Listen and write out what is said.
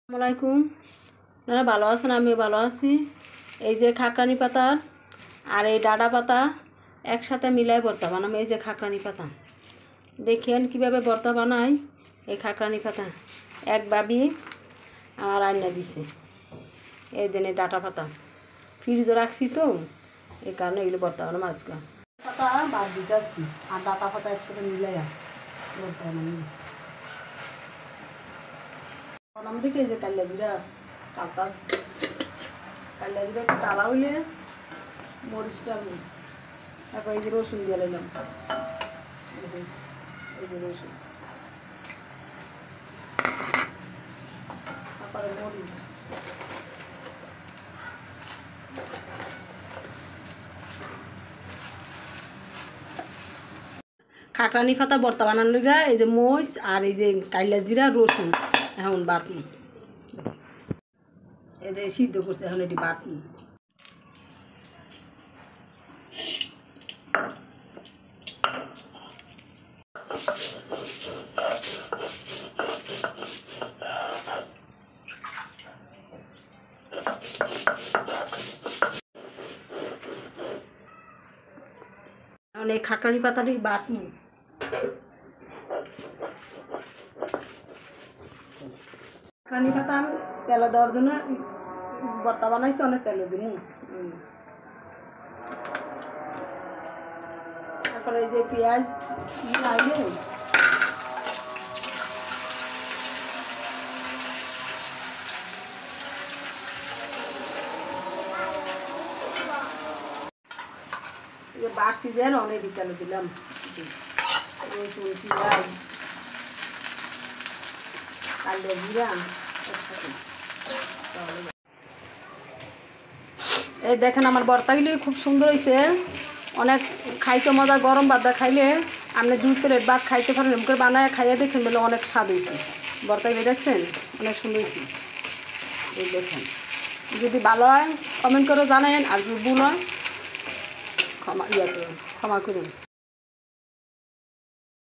আসসালামাইকুম। আপনারা ভালো আছেন? আমিও ভালো আছি। এই যে খাকরানি পাতা আর এই ডাঁটা পাতা একসাথে মিলাই ভর্তা বানাম। এই যে খাকরানি পাতা দেখেন কীভাবে ভর্তা বানাই। এই খাকরানি পাতা এক ভাবি আমার রান্না দিছে। এই দিন এই ডাঁটা পাতা ফ্রিজে রাখছি, তো এই কারণে এগুলো ভর্তা বানাম। আজকে পাতা বাদ দিতে আসছি আর ডাঁটা পাতা একসাথে মিলাই ভর্তা বানাম। দিকে যে কালিয়া জিরা টালতাস, কালিয়া জিরা একটু টালা হইলে মরিচটা তারপর এই যে রসুন দিয়ে নিলাম। এই যে রসুন, তারপরে মরিচ, খাকরানি পাতা ভর্তা বানানো যায়। এই যে মরিচ আর এই যে কালিয়া জিরা রসুন এখন বাটুন, এটা সিদ্ধ করছে, এখন এটি বাটুন। এখন এই খাকরানি পাতাটি বাটুন। খাকরানি পাতা আমি তেলে দেওয়ার জন্য ভর্তা বানাইছি, অনেক তেলে দিব। তারপরে এই যে পেঁয়াজ লাগে, বাড়ছি যেন অনেক তেলে দিলাম। রসুন, পেঁয়াজ, কালিয়া জিরা একসাথে। এই দেখেন আমার ভর্তাগুলি খুব সুন্দর হয়েছে, অনেক খাইতে মজা। গরম ভাত খাইলে আপনি 2 প্লেট ভাত খাইতে পারেন। এমনি বানায় খাইয়ে দেখেন, বলে অনেক স্বাদ হয়েছে ভর্তাগুলি। দেখছেন অনেক সুন্দর হয়েছে। এই দেখেন, যদি ভালো হয় কমেন্ট করে জানেন, আর যদি ভুল হয় ক্ষমা করুন।